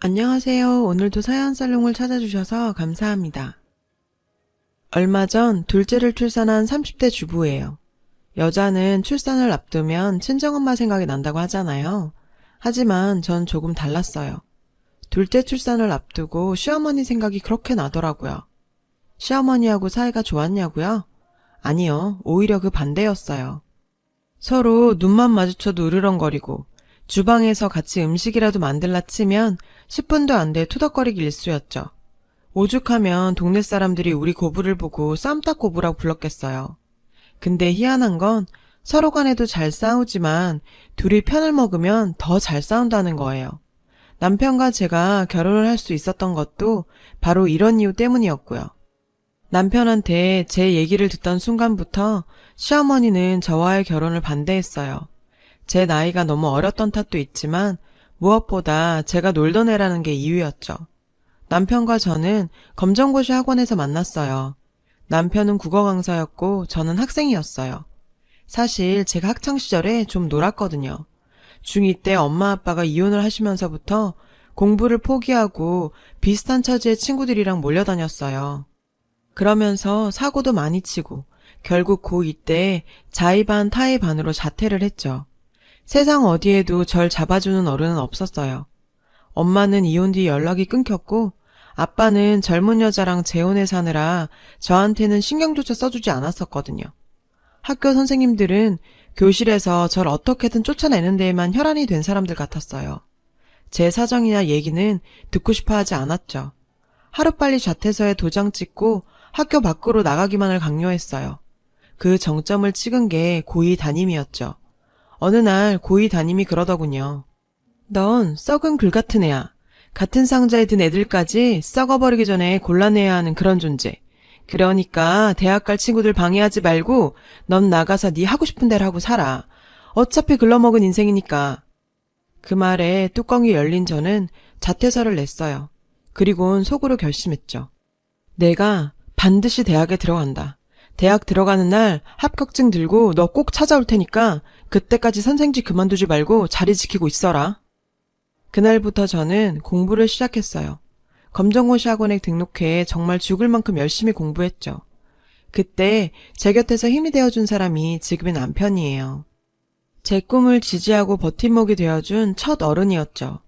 안녕하세요. 오늘도 사연살롱을 찾아주셔서 감사합니다. 얼마 전 둘째를 출산한 30대 주부예요. 여자는 출산을 앞두면 친정엄마 생각이 난다고 하잖아요. 하지만 전 조금 달랐어요. 둘째 출산을 앞두고 시어머니 생각이 그렇게 나더라고요. 시어머니하고 사이가 좋았냐고요? 아니요. 오히려 그 반대였어요. 서로 눈만 마주쳐도 으르렁거리고 주방에서 같이 음식이라도 만들라 치면 10분도 안 돼 투덕거리기 일쑤였죠. 오죽하면 동네 사람들이 우리 고부를 보고 쌈딱 고부라고 불렀겠어요. 근데 희한한 건 서로 간에도 잘 싸우지만 둘이 편을 먹으면 더 잘 싸운다는 거예요. 남편과 제가 결혼을 할 수 있었던 것도 바로 이런 이유 때문이었고요. 남편한테 제 얘기를 듣던 순간부터 시어머니는 저와의 결혼을 반대했어요. 제 나이가 너무 어렸던 탓도 있지만 무엇보다 제가 놀던 애라는 게 이유였죠. 남편과 저는 검정고시 학원에서 만났어요. 남편은 국어 강사였고 저는 학생이었어요. 사실 제가 학창시절에 좀 놀았거든요. 중2 때 엄마 아빠가 이혼을 하시면서부터 공부를 포기하고 비슷한 처지의 친구들이랑 몰려다녔어요. 그러면서 사고도 많이 치고 결국 고2 때 자의 반 타의 반으로 자퇴를 했죠. 세상 어디에도 절 잡아주는 어른은 없었어요. 엄마는 이혼 뒤 연락이 끊겼고 아빠는 젊은 여자랑 재혼해 사느라 저한테는 신경조차 써주지 않았었거든요. 학교 선생님들은 교실에서 절 어떻게든 쫓아내는 데에만 혈안이 된 사람들 같았어요. 제 사정이나 얘기는 듣고 싶어 하지 않았죠. 하루빨리 자퇴서에 도장 찍고 학교 밖으로 나가기만을 강요했어요. 그 정점을 찍은 게 고2 담임이었죠. 어느 날 고2 담임이 그러더군요. 넌 썩은 글 같은 애야. 같은 상자에 든 애들까지 썩어버리기 전에 골라내야 하는 그런 존재. 그러니까 대학 갈 친구들 방해하지 말고 넌 나가서 네 하고 싶은 대로 하고 살아. 어차피 글러먹은 인생이니까. 그 말에 뚜껑이 열린 저는 자퇴서를 냈어요. 그리곤 속으로 결심했죠. 내가 반드시 대학에 들어간다. 대학 들어가는 날 합격증 들고 너 꼭 찾아올 테니까 그때까지 선생지 그만두지 말고 자리 지키고 있어라. 그날부터 저는 공부를 시작했어요. 검정고시 학원에 등록해 정말 죽을 만큼 열심히 공부했죠. 그때 제 곁에서 힘이 되어준 사람이 지금의 남편이에요. 제 꿈을 지지하고 버팀목이 되어준 첫 어른이었죠.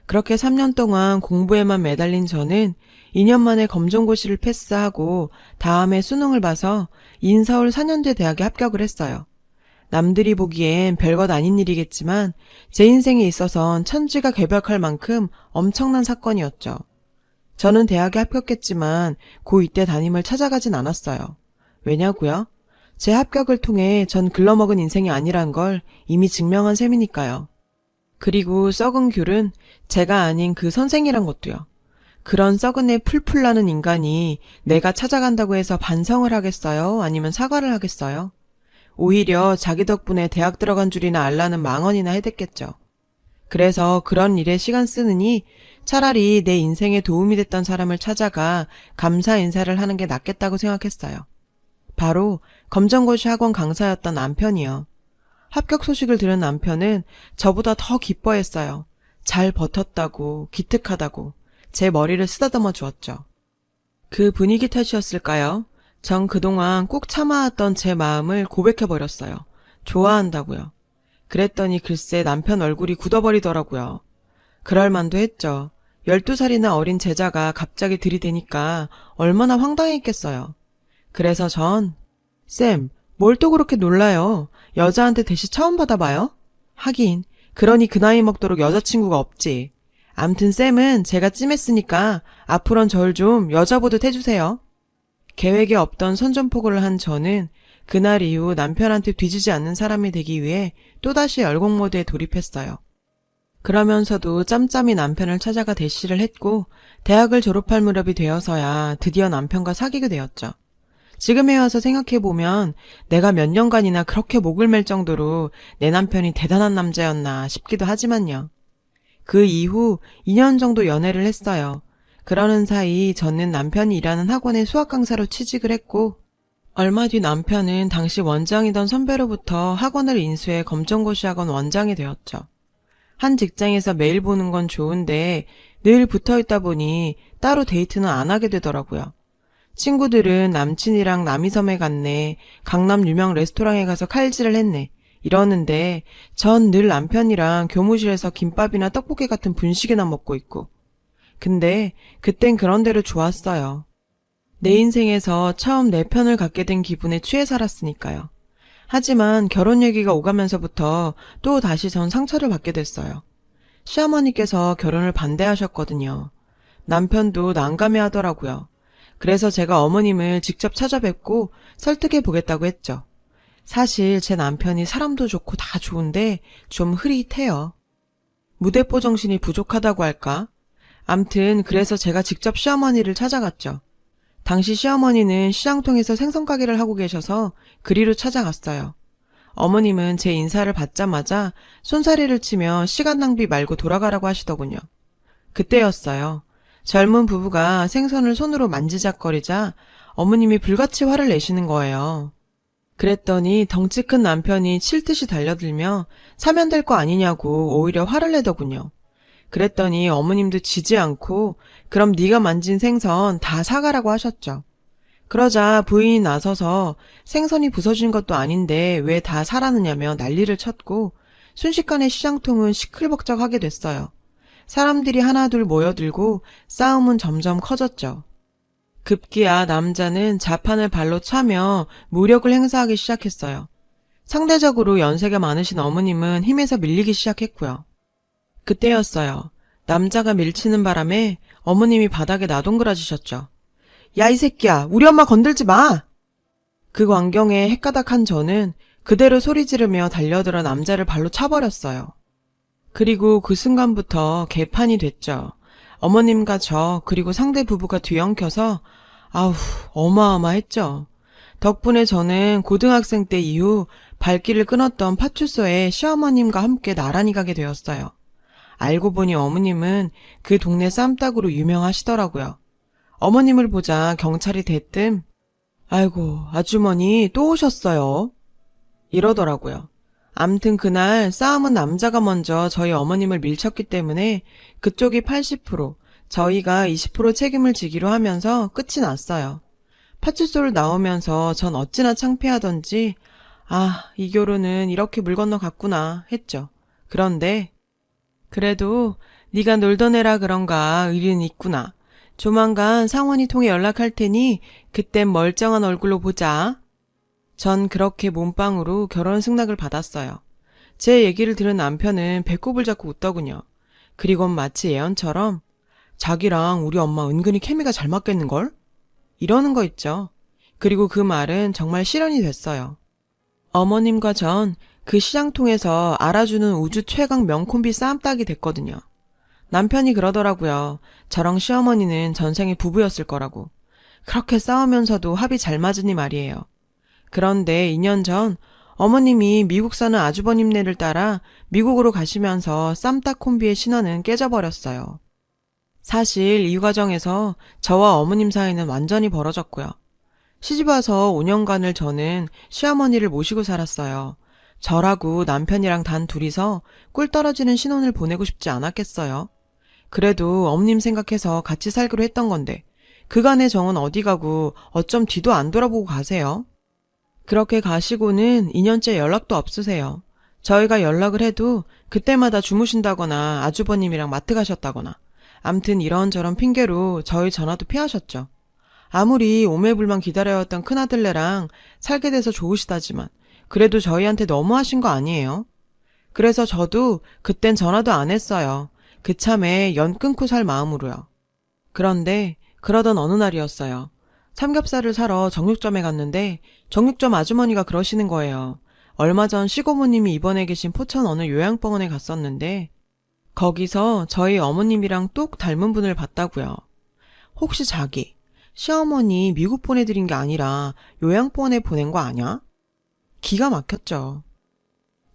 그렇게 3년 동안 공부에만 매달린 저는 2년 만에 검정고시를 패스하고 다음에 수능을 봐서 인서울 4년제 대학에 합격을 했어요. 남들이 보기엔 별것 아닌 일이겠지만 제 인생에 있어선 천지가 개벽할 만큼 엄청난 사건이었죠. 저는 대학에 합격했지만 고2 때 담임을 찾아가진 않았어요. 왜냐고요? 제 합격을 통해 전 글러먹은 인생이 아니란 걸 이미 증명한 셈이니까요. 그리고 썩은 귤은 제가 아닌 그 선생이란 것도요. 그런 썩은 애 풀풀 나는 인간이 내가 찾아간다고 해서 반성을 하겠어요? 아니면 사과를 하겠어요? 오히려 자기 덕분에 대학 들어간 줄이나 알라는 망언이나 해댔겠죠. 그래서 그런 일에 시간 쓰느니 차라리 내 인생에 도움이 됐던 사람을 찾아가 감사 인사를 하는 게 낫겠다고 생각했어요. 바로 검정고시 학원 강사였던 남편이요. 합격 소식을 들은 남편은 저보다 더 기뻐했어요. 잘 버텼다고, 기특하다고 제 머리를 쓰다듬어 주었죠. 그 분위기 탓이었을까요? 전 그동안 꼭 참아왔던 제 마음을 고백해버렸어요. 좋아한다고요. 그랬더니 글쎄 남편 얼굴이 굳어버리더라고요. 그럴 만도 했죠. 12살이나 어린 제자가 갑자기 들이대니까 얼마나 황당했겠어요. 그래서 전 쌤, 뭘 또 그렇게 놀라요. 여자한테 대시 처음 받아봐요? 하긴 그러니 그 나이 먹도록 여자친구가 없지. 암튼 쌤은 제가 찜했으니까 앞으론 절 좀 여자 보듯 해주세요. 계획에 없던 선전포고를 한 저는 그날 이후 남편한테 뒤지지 않는 사람이 되기 위해 또다시 열공 모드에 돌입했어요. 그러면서도 짬짬이 남편을 찾아가 대시를 했고 대학을 졸업할 무렵이 되어서야 드디어 남편과 사귀게 되었죠. 지금에 와서 생각해보면 내가 몇 년간이나 그렇게 목을 맬 정도로 내 남편이 대단한 남자였나 싶기도 하지만요. 그 이후 2년 정도 연애를 했어요. 그러는 사이 저는 남편이 일하는 학원에 수학 강사로 취직을 했고 얼마 뒤 남편은 당시 원장이던 선배로부터 학원을 인수해 검정고시 학원 원장이 되었죠. 한 직장에서 매일 보는 건 좋은데 늘 붙어있다 보니 따로 데이트는 안 하게 되더라고요. 친구들은 남친이랑 남이섬에 갔네, 강남 유명 레스토랑에 가서 칼질을 했네, 이러는데 전 늘 남편이랑 교무실에서 김밥이나 떡볶이 같은 분식이나 먹고 있고. 근데 그땐 그런 대로 좋았어요. 내 인생에서 처음 내 편을 갖게 된 기분에 취해 살았으니까요. 하지만 결혼 얘기가 오가면서부터 또 다시 전 상처를 받게 됐어요. 시어머니께서 결혼을 반대하셨거든요. 남편도 난감해 하더라고요. 그래서 제가 어머님을 직접 찾아뵙고 설득해 보겠다고 했죠. 사실 제 남편이 사람도 좋고 다 좋은데 좀 흐릿해요. 무대뽀 정신이 부족하다고 할까? 암튼 그래서 제가 직접 시어머니를 찾아갔죠. 당시 시어머니는 시장통에서 생선가게를 하고 계셔서 그리로 찾아갔어요. 어머님은 제 인사를 받자마자 손사래를 치며 시간 낭비 말고 돌아가라고 하시더군요. 그때였어요. 젊은 부부가 생선을 손으로 만지작거리자 어머님이 불같이 화를 내시는 거예요. 그랬더니 덩치 큰 남편이 칠 듯이 달려들며 사면 될 거 아니냐고 오히려 화를 내더군요. 그랬더니 어머님도 지지 않고 그럼 네가 만진 생선 다 사가라고 하셨죠. 그러자 부인이 나서서 생선이 부서진 것도 아닌데 왜 다 사라느냐며 난리를 쳤고 순식간에 시장통은 시끌벅적하게 됐어요. 사람들이 하나둘 모여들고 싸움은 점점 커졌죠. 급기야 남자는 자판을 발로 차며 무력을 행사하기 시작했어요. 상대적으로 연세가 많으신 어머님은 힘에서 밀리기 시작했고요. 그때였어요. 남자가 밀치는 바람에 어머님이 바닥에 나동그라지셨죠. 야, 이 새끼야, 우리 엄마 건들지 마! 그 광경에 헷가닥한 저는 그대로 소리 지르며 달려들어 남자를 발로 차버렸어요. 그리고 그 순간부터 개판이 됐죠. 어머님과 저 그리고 상대 부부가 뒤엉켜서 아우 어마어마했죠. 덕분에 저는 고등학생 때 이후 발길을 끊었던 파출소에 시어머님과 함께 나란히 가게 되었어요. 알고 보니 어머님은 그 동네 쌈딱으로 유명하시더라고요. 어머님을 보자 경찰이 대뜸 아이고 아주머니 또 오셨어요. 이러더라고요. 암튼 그날 싸움은 남자가 먼저 저희 어머님을 밀쳤기 때문에 그쪽이 80%, 저희가 20% 책임을 지기로 하면서 끝이 났어요. 파출소를 나오면서 전 어찌나 창피하던지 아, 이 결혼은 이렇게 물 건너갔구나 했죠. 그런데 그래도 네가 놀던 애라 그런가 의리는 있구나. 조만간 상원이 통해 연락할 테니 그땐 멀쩡한 얼굴로 보자. 전 그렇게 몸빵으로 결혼 승낙을 받았어요. 제 얘기를 들은 남편은 배꼽을 잡고 웃더군요. 그리곤 마치 예언처럼 자기랑 우리 엄마 은근히 케미가 잘 맞겠는걸? 이러는 거 있죠. 그리고 그 말은 정말 실현이 됐어요. 어머님과 전 그 시장통에서 알아주는 우주 최강 명콤비 쌈딱이 됐거든요. 남편이 그러더라고요. 저랑 시어머니는 전생에 부부였을 거라고. 그렇게 싸우면서도 합이 잘 맞으니 말이에요. 그런데 2년 전 어머님이 미국 사는 아주버님네를 따라 미국으로 가시면서 쌈딱 콤비의 신화는 깨져버렸어요. 사실 이 과정에서 저와 어머님 사이는 완전히 벌어졌고요. 시집와서 5년간을 저는 시어머니를 모시고 살았어요. 저라고 남편이랑 단 둘이서 꿀 떨어지는 신혼을 보내고 싶지 않았겠어요. 그래도 어머님 생각해서 같이 살기로 했던 건데 그간의 정은 어디 가고 어쩜 뒤도 안 돌아보고 가세요? 그렇게 가시고는 2년째 연락도 없으세요. 저희가 연락을 해도 그때마다 주무신다거나 아주버님이랑 마트 가셨다거나 암튼 이런저런 핑계로 저희 전화도 피하셨죠. 아무리 오매불만 기다려왔던 큰아들네랑 살게 돼서 좋으시다지만 그래도 저희한테 너무하신 거 아니에요? 그래서 저도 그땐 전화도 안 했어요. 그참에 연 끊고 살 마음으로요. 그런데 그러던 어느 날이었어요. 삼겹살을 사러 정육점에 갔는데 정육점 아주머니가 그러시는 거예요. 얼마 전 시고모님이 입원해 계신 포천 어느 요양병원에 갔었는데 거기서 저희 어머님이랑 똑 닮은 분을 봤다고요. 혹시 자기 시어머니 미국 보내드린 게 아니라 요양병원에 보낸 거 아냐? 기가 막혔죠.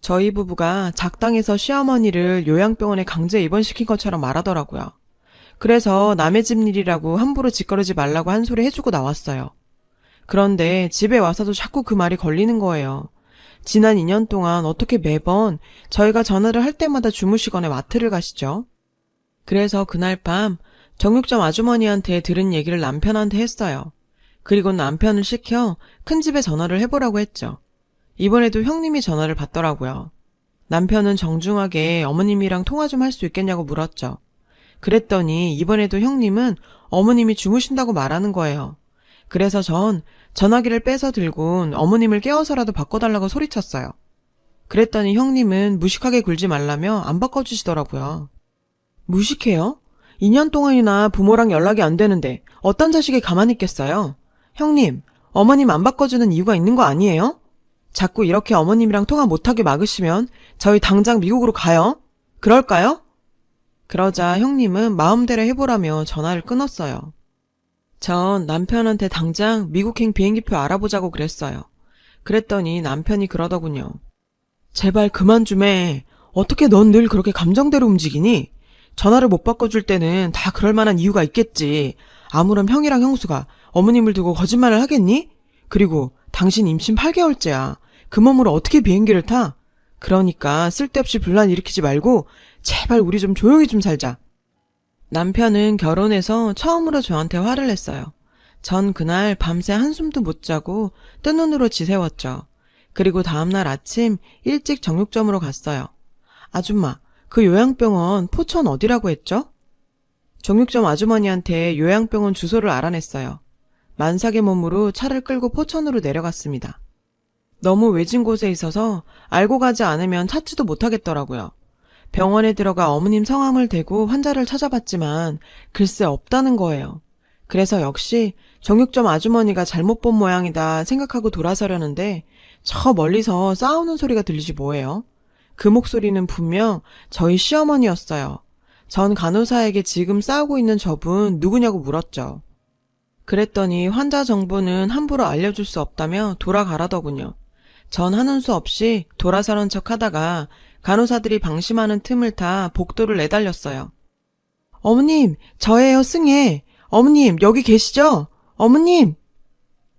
저희 부부가 작당에서 시어머니를 요양병원에 강제 입원시킨 것처럼 말하더라고요. 그래서 남의 집 일이라고 함부로 짓거리지 말라고 한 소리 해주고 나왔어요. 그런데 집에 와서도 자꾸 그 말이 걸리는 거예요. 지난 2년 동안 어떻게 매번 저희가 전화를 할 때마다 주무시거나 마트를 가시죠? 그래서 그날 밤 정육점 아주머니한테 들은 얘기를 남편한테 했어요. 그리고 남편을 시켜 큰 집에 전화를 해보라고 했죠. 이번에도 형님이 전화를 받더라고요. 남편은 정중하게 어머님이랑 통화 좀 할 수 있겠냐고 물었죠. 그랬더니 이번에도 형님은 어머님이 주무신다고 말하는 거예요. 그래서 전 전화기를 빼서 들곤 어머님을 깨워서라도 바꿔달라고 소리쳤어요. 그랬더니 형님은 무식하게 굴지 말라며 안 바꿔주시더라고요. 무식해요? 2년 동안이나 부모랑 연락이 안 되는데 어떤 자식이 가만히 있겠어요? 형님, 어머님 안 바꿔주는 이유가 있는 거 아니에요? 자꾸 이렇게 어머님이랑 통화 못하게 막으시면 저희 당장 미국으로 가요? 그럴까요? 그러자 형님은 마음대로 해보라며 전화를 끊었어요. 전 남편한테 당장 미국행 비행기표 알아보자고 그랬어요. 그랬더니 남편이 그러더군요. 제발 그만 좀 해. 어떻게 넌 늘 그렇게 감정대로 움직이니? 전화를 못 바꿔줄 때는 다 그럴 만한 이유가 있겠지. 아무런 형이랑 형수가 어머님을 두고 거짓말을 하겠니? 그리고 당신 임신 8개월째야. 그 몸으로 어떻게 비행기를 타? 그러니까 쓸데없이 분란 일으키지 말고 제발 우리 좀 조용히 좀 살자. 남편은 결혼해서 처음으로 저한테 화를 냈어요. 전 그날 밤새 한숨도 못 자고 뜬 눈으로 지새웠죠. 그리고 다음날 아침 일찍 정육점으로 갔어요. 아줌마, 그 요양병원 포천 어디라고 했죠? 정육점 아주머니한테 요양병원 주소를 알아냈어요. 만삭의 몸으로 차를 끌고 포천으로 내려갔습니다. 너무 외진 곳에 있어서 알고 가지 않으면 찾지도 못하겠더라고요. 병원에 들어가 어머님 성함을 대고 환자를 찾아봤지만 글쎄 없다는 거예요. 그래서 역시 정육점 아주머니가 잘못 본 모양이다 생각하고 돌아서려는데 저 멀리서 싸우는 소리가 들리지 뭐예요. 그 목소리는 분명 저희 시어머니였어요. 전 간호사에게 지금 싸우고 있는 저분 누구냐고 물었죠. 그랬더니 환자 정보는 함부로 알려줄 수 없다며 돌아가라더군요. 전 하는 수 없이 돌아서는 척 하다가 간호사들이 방심하는 틈을 타 복도를 내달렸어요. 어머님, 저예요, 승혜. 어머님, 여기 계시죠? 어머님!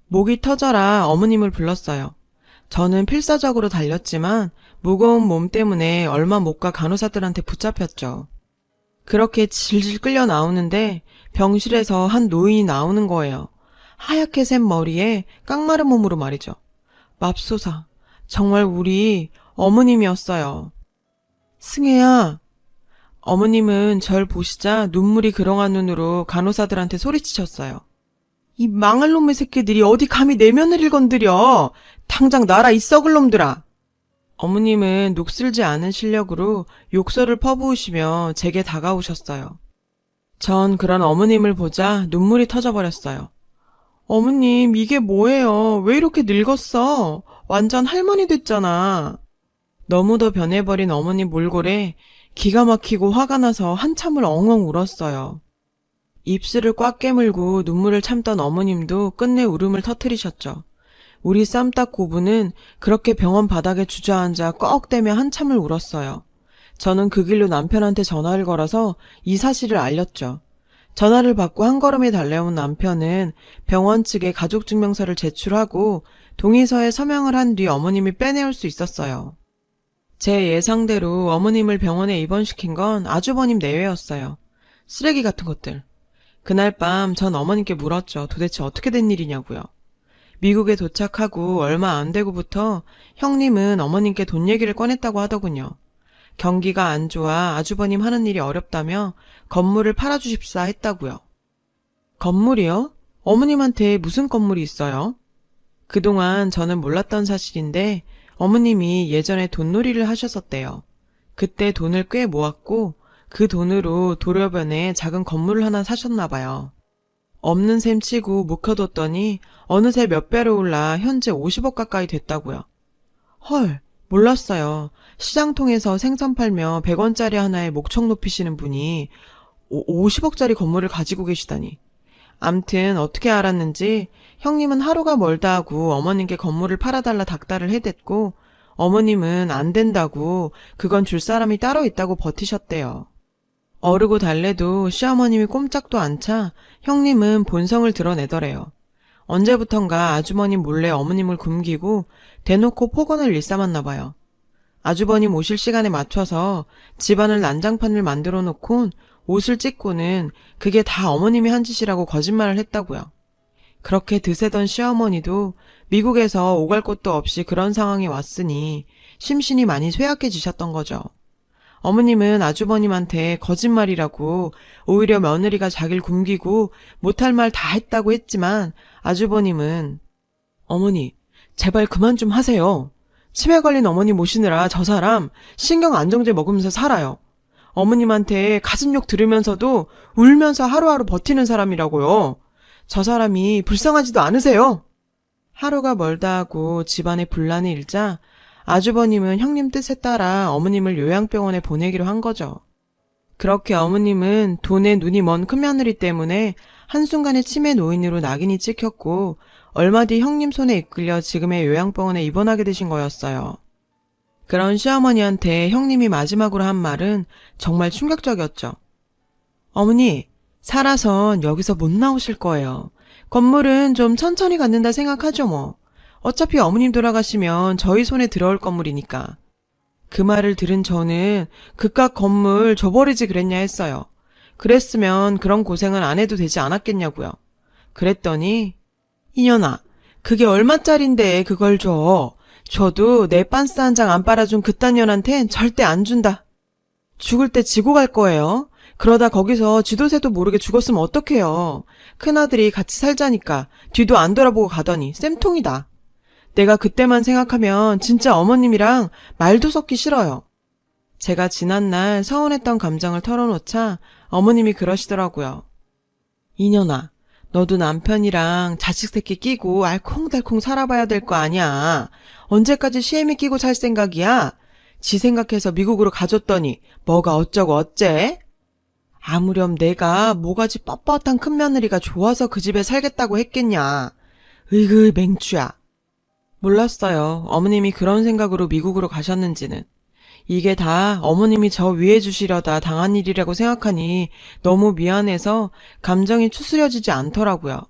목이 터져라 어머님을 불렀어요. 저는 필사적으로 달렸지만 무거운 몸 때문에 얼마 못 가 간호사들한테 붙잡혔죠. 그렇게 질질 끌려 나오는데 병실에서 한 노인이 나오는 거예요. 하얗게 샌 머리에 깡마른 몸으로 말이죠. 맙소사, 정말 우리 어머님이었어요. 승혜야. 어머님은 절 보시자 눈물이 그렁한 눈으로 간호사들한테 소리치셨어요. 이 망할 놈의 새끼들이 어디 감히 내며느리를 건드려. 당장 놔라 이 썩을 놈들아. 어머님은 녹슬지 않은 실력으로 욕설을 퍼부으시며 제게 다가오셨어요. 전 그런 어머님을 보자 눈물이 터져버렸어요. 어머님, 이게 뭐예요? 왜 이렇게 늙었어? 완전 할머니 됐잖아. 너무도 변해버린 어머님 몰골에 기가 막히고 화가 나서 한참을 엉엉 울었어요. 입술을 꽉 깨물고 눈물을 참던 어머님도 끝내 울음을 터뜨리셨죠. 우리 쌈딱 고부는 그렇게 병원 바닥에 주저앉아 꺽대며 한참을 울었어요. 저는 그 길로 남편한테 전화를 걸어서 이 사실을 알렸죠. 전화를 받고 한 걸음에 달려온 남편은 병원 측에 가족증명서를 제출하고 동의서에 서명을 한 뒤 어머님이 빼내올 수 있었어요. 제 예상대로 어머님을 병원에 입원시킨 건 아주버님 내외였어요. 쓰레기 같은 것들. 그날 밤 전 어머님께 물었죠. 도대체 어떻게 된 일이냐고요. 미국에 도착하고 얼마 안 되고부터 형님은 어머님께 돈 얘기를 꺼냈다고 하더군요. 경기가 안 좋아 아주버님 하는 일이 어렵다며 건물을 팔아주십사 했다고요. 건물이요? 어머님한테 무슨 건물이 있어요? 그동안 저는 몰랐던 사실인데 어머님이 예전에 돈놀이를 하셨었대요. 그때 돈을 꽤 모았고 그 돈으로 도로변에 작은 건물을 하나 사셨나 봐요. 없는 셈 치고 묵혀뒀더니 어느새 몇 배로 올라 현재 50억 가까이 됐다고요. 헐, 몰랐어요. 시장통에서 생선 팔며 100원짜리 하나에 목청 높이시는 분이 50억짜리 건물을 가지고 계시다니. 암튼 어떻게 알았는지 형님은 하루가 멀다 하고 어머님께 건물을 팔아달라 닥달을 해댔고 어머님은 안 된다고 그건 줄 사람이 따로 있다고 버티셨대요. 어르고 달래도 시어머님이 꼼짝도 안 차 형님은 본성을 드러내더래요. 언제부턴가 아주버님 몰래 어머님을 굶기고 대놓고 폭언을 일삼았나 봐요. 아주버님 오실 시간에 맞춰서 집안을 난장판을 만들어 놓곤 옷을 찢고는 그게 다 어머님이 한 짓이라고 거짓말을 했다고요. 그렇게 드세던 시어머니도 미국에서 오갈 곳도 없이 그런 상황이 왔으니 심신이 많이 쇠약해지셨던 거죠. 어머님은 아주버님한테 거짓말이라고 오히려 며느리가 자기를 굶기고 못할 말 다 했다고 했지만 아주버님은 어머니, 제발 그만 좀 하세요. 치매 걸린 어머니 모시느라 저 사람 신경안정제 먹으면서 살아요. 어머님한테 가슴욕 들으면서도 울면서 하루하루 버티는 사람이라고요. 저 사람이 불쌍하지도 않으세요? 하루가 멀다 하고 집안에 분란이 일자 아주버님은 형님 뜻에 따라 어머님을 요양병원에 보내기로 한 거죠. 그렇게 어머님은 돈에 눈이 먼 큰며느리 때문에 한순간에 치매 노인으로 낙인이 찍혔고 얼마 뒤 형님 손에 이끌려 지금의 요양병원에 입원하게 되신 거였어요. 그런 시어머니한테 형님이 마지막으로 한 말은 정말 충격적이었죠. 어머니, 살아선 여기서 못 나오실 거예요. 건물은 좀 천천히 갖는다 생각하죠 뭐. 어차피 어머님 돌아가시면 저희 손에 들어올 건물이니까. 그 말을 들은 저는 그깟 건물 줘버리지 그랬냐 했어요. 그랬으면 그런 고생은 안 해도 되지 않았겠냐고요. 그랬더니 이년아, 그게 얼마짜린데 그걸 줘. 줘도 내 빤스 한 장 안 빨아준 그딴 년한텐 절대 안 준다. 죽을 때 지고 갈 거예요. 그러다 거기서 쥐도새도 모르게 죽었으면 어떡해요. 큰아들이 같이 살자니까 뒤도 안 돌아보고 가더니 쌤통이다. 내가 그때만 생각하면 진짜 어머님이랑 말도 섞기 싫어요. 제가 지난날 서운했던 감정을 털어놓자 어머님이 그러시더라고요. 이년아, 너도 남편이랑 자식 새끼 끼고 알콩달콩 살아봐야 될 거 아니야. 언제까지 시애미 끼고 살 생각이야? 지 생각해서 미국으로 가줬더니 뭐가 어쩌고 어째? 아무렴 내가 모가지 뻣뻣한 큰며느리가 좋아서 그 집에 살겠다고 했겠냐. 으이그 맹추야. 몰랐어요. 어머님이 그런 생각으로 미국으로 가셨는지는. 이게 다 어머님이 저 위해 주시려다 당한 일이라고 생각하니 너무 미안해서 감정이 추스려지지 않더라고요.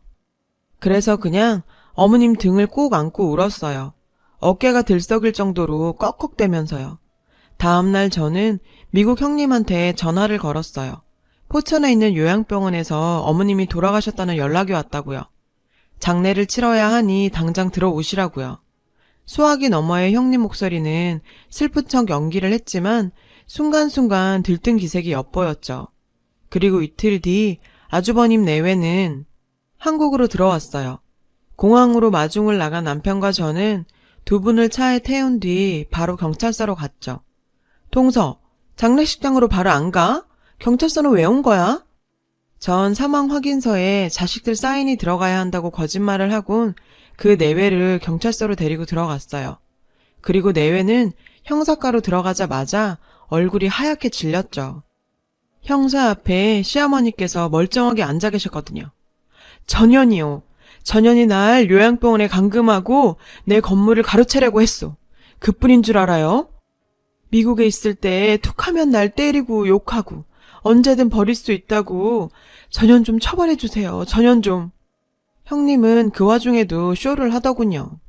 그래서 그냥 어머님 등을 꼭 안고 울었어요. 어깨가 들썩일 정도로 꺽꺽대면서요. 다음날 저는 미국 형님한테 전화를 걸었어요. 포천에 있는 요양병원에서 어머님이 돌아가셨다는 연락이 왔다고요. 장례를 치러야 하니 당장 들어오시라고요. 소화기 너머의 형님 목소리는 슬픈 척 연기를 했지만 순간순간 들뜬 기색이 엿보였죠. 그리고 이틀 뒤 아주버님 내외는 한국으로 들어왔어요. 공항으로 마중을 나간 남편과 저는 두 분을 차에 태운 뒤 바로 경찰서로 갔죠. 동서, 장례식장으로 바로 안 가? 경찰서는 왜 온 거야? 전 사망 확인서에 자식들 사인이 들어가야 한다고 거짓말을 하곤 그 내외를 경찰서로 데리고 들어갔어요. 그리고 내외는 형사과로 들어가자마자 얼굴이 하얗게 질렸죠. 형사 앞에 시어머니께서 멀쩡하게 앉아 계셨거든요. 전현이요. 전현이 날 요양병원에 감금하고 내 건물을 가로채려고 했소. 그뿐인 줄 알아요? 미국에 있을 때 툭하면 날 때리고 욕하고 언제든 버릴 수 있다고. 전현 좀 처벌해주세요. 전현 좀. 형님은 그 와중에도 쇼를 하더군요.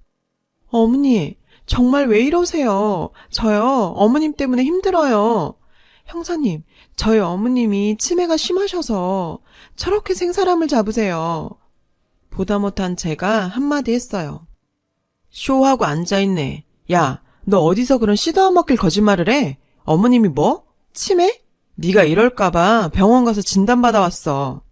어머니, 정말 왜 이러세요? 저요, 어머님 때문에 힘들어요. 형사님, 저희 어머님이 치매가 심하셔서 저렇게 생사람을 잡으세요. 보다 못한 제가 한마디 했어요. 쇼하고 앉아있네. 야, 너 어디서 그런 씨도 안 먹힐 거짓말을 해? 어머님이 뭐? 치매? 네가 이럴까봐 병원 가서 진단받아왔어.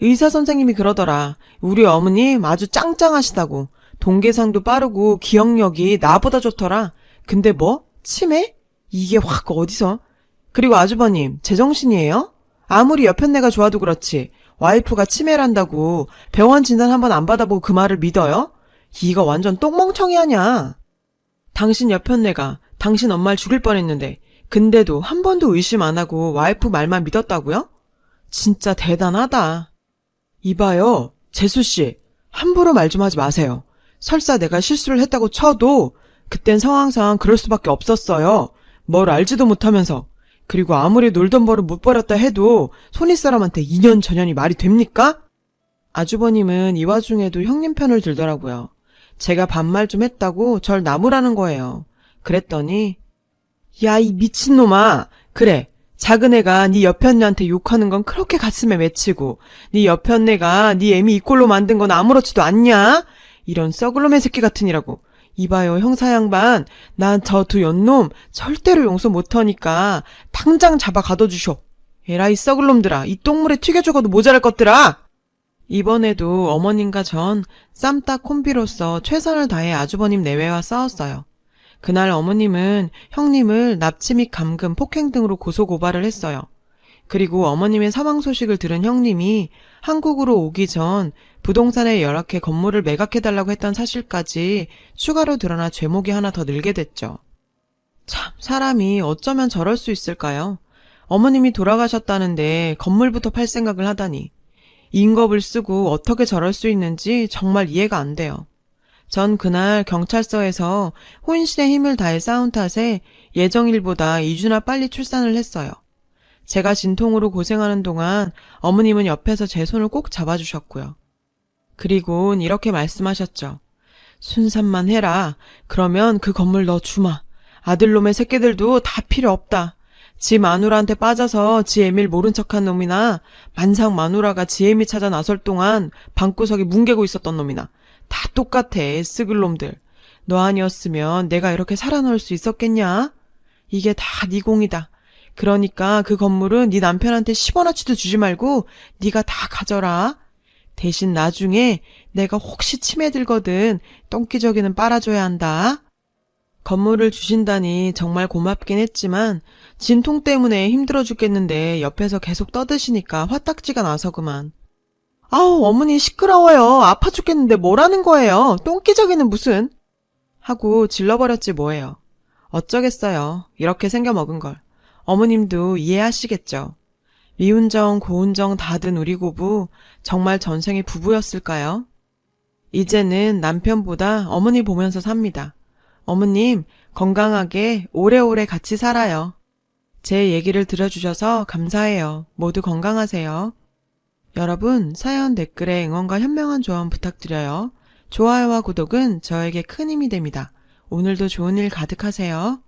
의사 선생님이 그러더라. 우리 어머님 아주 짱짱하시다고. 동계산도 빠르고 기억력이 나보다 좋더라. 근데 뭐? 치매? 이게 확 어디서? 그리고 아주버님, 제정신이에요? 아무리 여편네가 좋아도 그렇지. 와이프가 치매란다고 병원 진단 한번 안 받아보고 그 말을 믿어요? 이거 완전 똥멍청이 아냐. 당신 여편네가 당신 엄마를 죽일 뻔했는데 근데도 한 번도 의심 안 하고 와이프 말만 믿었다고요? 진짜 대단하다. 이봐요, 재수씨. 함부로 말 좀 하지 마세요. 설사 내가 실수를 했다고 쳐도 그땐 상황상 그럴 수밖에 없었어요. 뭘 알지도 못하면서. 그리고 아무리 놀던 버릇 못 버렸다 해도 손윗사람한테 2년 전년이 말이 됩니까? 아주버님은 이 와중에도 형님 편을 들더라고요. 제가 반말 좀 했다고 절 나무라는 거예요. 그랬더니 야, 이 미친놈아. 그래, 작은 애가 네 옆에 언니한테 욕하는 건 그렇게 가슴에 맺히고 네 옆에 언니가 네 애미 이 꼴로 만든 건 아무렇지도 않냐? 이런 썩을놈의 새끼 같으니라고. 이봐요 형사 양반, 난 저 두 연놈 절대로 용서 못하니까 당장 잡아 가둬주쇼. 에라이 썩을놈들아, 이 똥물에 튀겨 죽어도 모자랄 것들아. 이번에도 어머님과 전 쌈딱 콤비로서 최선을 다해 아주버님 내외와 싸웠어요. 그날 어머님은 형님을 납치 및 감금, 폭행 등으로 고소고발을 했어요. 그리고 어머님의 사망 소식을 들은 형님이 한국으로 오기 전 부동산에 연락해 건물을 매각해달라고 했던 사실까지 추가로 드러나 죄목이 하나 더 늘게 됐죠. 참, 사람이 어쩌면 저럴 수 있을까요? 어머님이 돌아가셨다는데 건물부터 팔 생각을 하다니. 인겁을 쓰고 어떻게 저럴 수 있는지 정말 이해가 안 돼요. 전 그날 경찰서에서 혼신의 힘을 다해 싸운 탓에 예정일보다 2주나 빨리 출산을 했어요. 제가 진통으로 고생하는 동안 어머님은 옆에서 제 손을 꼭 잡아주셨고요. 그리곤 이렇게 말씀하셨죠. 순산만 해라. 그러면 그 건물 너 주마. 아들놈의 새끼들도 다 필요 없다. 지 마누라한테 빠져서 지 애밀 모른 척한 놈이나 만상 마누라가 지 애미 찾아 나설 동안 방구석에 뭉개고 있었던 놈이나 다 똑같아, 쓱을 놈들. 너 아니었으면 내가 이렇게 살아놓을 수 있었겠냐? 이게 다 네 공이다. 그러니까 그 건물은 네 남편한테 10원어치도 주지 말고 네가 다 가져라. 대신 나중에 내가 혹시 치매 들거든 똥기저귀는 빨아줘야 한다. 건물을 주신다니 정말 고맙긴 했지만 진통 때문에 힘들어 죽겠는데 옆에서 계속 떠드시니까 화딱지가 나서 그만. 아우 어머니 시끄러워요. 아파 죽겠는데 뭐라는 거예요. 똥기저귀는 무슨. 하고 질러버렸지 뭐예요. 어쩌겠어요. 이렇게 생겨먹은 걸. 어머님도 이해하시겠죠. 미운정 고운정 다 든 우리 고부 정말 전생의 부부였을까요? 이제는 남편보다 어머니 보면서 삽니다. 어머님 건강하게 오래오래 같이 살아요. 제 얘기를 들어주셔서 감사해요. 모두 건강하세요. 여러분 사연 댓글에 응원과 현명한 조언 부탁드려요. 좋아요와 구독은 저에게 큰 힘이 됩니다. 오늘도 좋은 일 가득하세요.